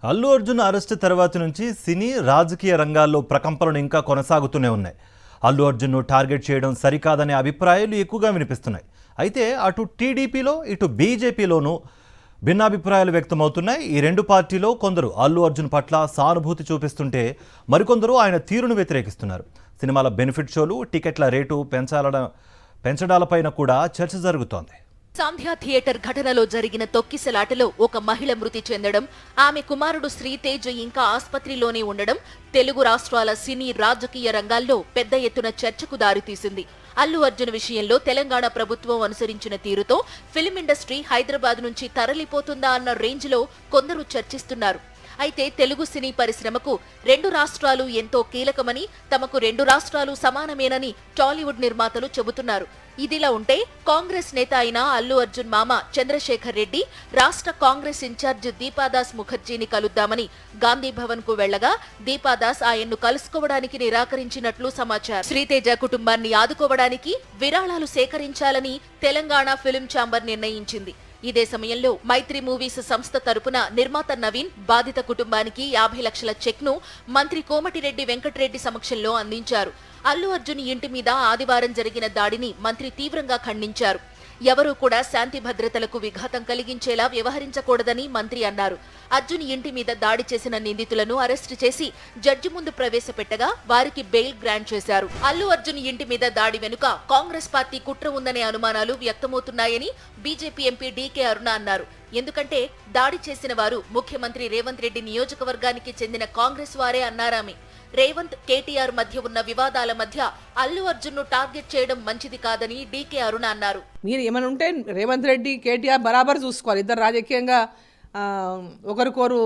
Allu Arjun arrest తర్వాత నుంచి సినీ రాజకీయ రంగాల్లో ప్రకంపనలు ఇంకా కొనసాగుతూనే ఉన్నాయి. అల్లు అర్జున్ను టార్గెట్ చేయడం సరికాదనే అభిప్రాయాలు ఎక్కువగా వినిపిస్తున్నాయి. అయితే అటు టీడీపీలో ఇటు బీజేపీలోనూ భిన్నాభిప్రాయాలు వ్యక్తమవుతున్నాయి. ఈ రెండు పార్టీలో కొందరు అల్లు అర్జున్ పట్ల సానుభూతి చూపిస్తుంటే మరికొందరు ఆయన తీరును వ్యతిరేకిస్తున్నారు. సినిమాల బెనిఫిట్ షోలు, టికెట్ల రేటు పెంచడాలపైన కూడా చర్చ జరుగుతోంది. సంధ్యా థియేటర్ ఘటనలో జరిగిన తొక్కిసలాటలో ఒక మహిళ మృతి చెందడం, ఆమె కుమారుడు శ్రీతేజ్ ఇంకా ఆస్పత్రిలోనే ఉండడం తెలుగు రాష్ట్రాల సినీ రాజకీయ రంగాల్లో పెద్ద ఎత్తున చర్చకు దారితీసింది. అల్లు అర్జున్ విషయంలో తెలంగాణ ప్రభుత్వం అనుసరించిన తీరుతో ఫిల్మ్ ఇండస్ట్రీ హైదరాబాద్ నుంచి తరలిపోతుందా అన్న రేంజ్లో కొందరు చర్చిస్తున్నారు. అయితే తెలుగు సినీ పరిశ్రమకు రెండు రాష్ట్రాలు ఎంతో కీలకమని, తమకు రెండు రాష్ట్రాలు సమానమేనని టాలీవుడ్ నిర్మాతలు చెబుతున్నారు. ఇదిలా ఉంటే కాంగ్రెస్ నేత అయిన అల్లు అర్జున్ మామ చంద్రశేఖర్ రెడ్డి రాష్ట్ర కాంగ్రెస్ ఇన్ఛార్జ్ దీపాదాస్ ముఖర్జీని కలుద్దామని గాంధీ భవన్ కు వెళ్లగా దీపాదాస్ ఆయన్ను కలుసుకోవడానికి నిరాకరించినట్లు సమాచారం. శ్రీతేజ కుటుంబాన్ని ఆదుకోవడానికి విరాళాలు సేకరించాలని తెలంగాణ ఫిల్మ్ ఛాంబర్ నిర్ణయించింది. ఇదే సమయంలో మైత్రి మూవీస్ సంస్థ తరపున నిర్మాత నవీన్ బాధిత కుటుంబానికి 50 లక్షల చెక్ను మంత్రి కోమటిరెడ్డి వెంకటరెడ్డి సమక్షంలో అందించారు. అల్లు అర్జున్ ఇంటి మీద ఆదివారం జరిగిన దాడిని మంత్రి తీవ్రంగా ఖండించారు. ఎవరూ కూడా శాంతి భద్రతలకు విఘాతం కలిగించేలా వ్యవహరించకూడదని మంత్రి అన్నారు. అర్జున్ ఇంటి మీద దాడి చేసిన నిందితులను అరెస్టు చేసి జడ్జి ముందు ప్రవేశపెట్టగా వారికి బెయిల్ గ్రాంట్ చేశారు. అల్లు అర్జున్ ఇంటి మీద దాడి వెనుక కాంగ్రెస్ పార్టీ కుట్ర ఉందనే అనుమానాలు వ్యక్తమవుతున్నాయని బీజేపీ ఎంపీ డీకే అరుణ అన్నారు. ఎందుకంటే దాడి చేసిన వారు ముఖ్యమంత్రి రేవంత్ రెడ్డి నియోజకవర్గానికి చెందిన కాంగ్రెస్ వారే అన్నారామె. రేవంత్, కేటీఆర్ మధ్య ఉన్న వివాదాల మధ్య అల్లు అర్జున్ ను టార్గెట్ చేయడం మంచిది కాదని డీకే అరుణ అన్నారు. మీరు ఏమైనా ఉంటే రేవంత్ రెడ్డి, కేటీఆర్ బరాబర్ చూసుకోవాలి. ఇద్దరు రాజకీయంగా ఒకరికొరు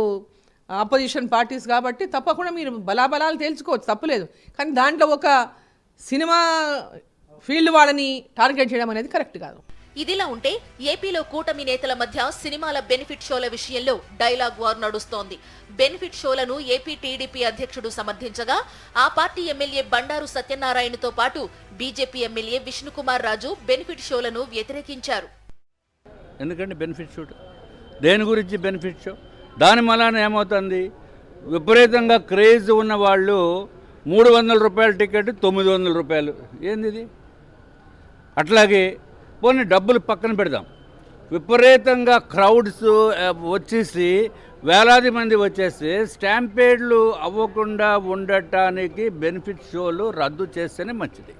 ఆపోజిషన్ పార్టీస్ కాబట్టి తప్పకుండా మీరు బలాబలాలు తేల్చుకోవచ్చు, తప్పులేదు. కానీ దాంట్లో ఒక సినిమా ఫీల్డ్ వాళ్ళని టార్గెట్ చేయడం అనేది కరెక్ట్ కాదు. ఇదిలా ఉంటే ఏపీలో కూటమి నేతల మధ్య సినిమాల బెనిఫిట్ షోల విషయంలో డైలాగ్ వార్ నడుస్తోంది. బెనిఫిట్ షోలను ఏపీ టీడీపీ అధ్యక్షుడు సమర్థించగా ఆ పార్టీ ఎమ్మెల్యే బండారు సత్యనారాయణతో పాటు BJP MLA Vishnukumar Raju benefit షోలను వ్యతిరేకించారు. ఎందుకంటే బెనిఫిట్ షో దేని గురించి బెనిఫిట్ షో? దాని వలన ఏమవుతుంది, విపరీతంగా క్రేజ్ ఉన్న వాళ్ళు 300 రూపాయల టికెట్ 900 రూపాయలు, ఏంది ఇది? అట్లాగే పోనీ డబ్బులు పక్కన పెడదాం, విపరీతంగా క్రౌడ్స్ వచ్చేసి వేలాది మంది వచ్చేసి స్టాంపేడ్లు అవ్వకుండా ఉండటానికి బెనిఫిట్ షోలు రద్దు చేస్తేనే మంచిది.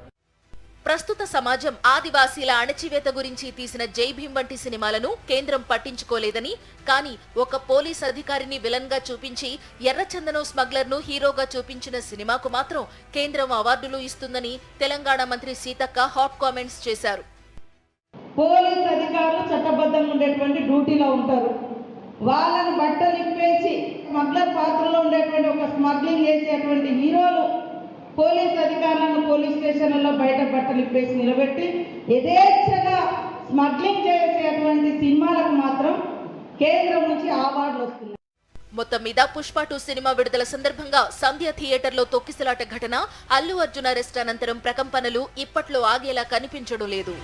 ప్రస్తుత సమాజం ఆదివాసీల అణచివేత గురించి తీసిన జై భీమ్ వంటి సినిమాలను కేంద్రం పట్టించుకోలేదని, కానీ ఒక పోలీస్ అధికారిని విలన్ గా చూపించి ఎర్రచందనం స్మగ్లర్ ను హీరోగా చూపించిన సినిమాకు మాత్రం కేంద్రం అవార్డులు ఇస్తుందని తెలంగాణ మంత్రి సీతక్క హాట్ కామెంట్స్ చేశారు. పోలీస్ అధికారులు చట్టబద్ధంగా ఉండేటువంటి డ్యూటీలో ఉంటారు. వాళ్ళని బట్టలు ఇప్పేసి స్మగ్లర్ పాత్రలో ఉండేటువంటి ఒక స్మగ్లింగ్ చేసేటువంటి హీరోలు పోలీస్ అధికారులను పోలీస్ స్టేషన్లలో బయట బట్టలు ఇప్పేసి నిలబెట్టి యథేచ్ఛగా స్మగ్లింగ్ చేసేటువంటి సినిమాలకు మాత్రం కేంద్రం నుంచి అవార్డులు వస్తున్నాయి. మొత్తం మీద పుష్ప 2 సినిమా విడుదల సందర్భంగా సంధ్య థియేటర్లో తొక్కిసలాట ఘటన, అల్లు అర్జున్ అరెస్ట్ అనంతరం ప్రకంపనలు ఇప్పట్లో ఆగేలా కనిపించడం లేదు.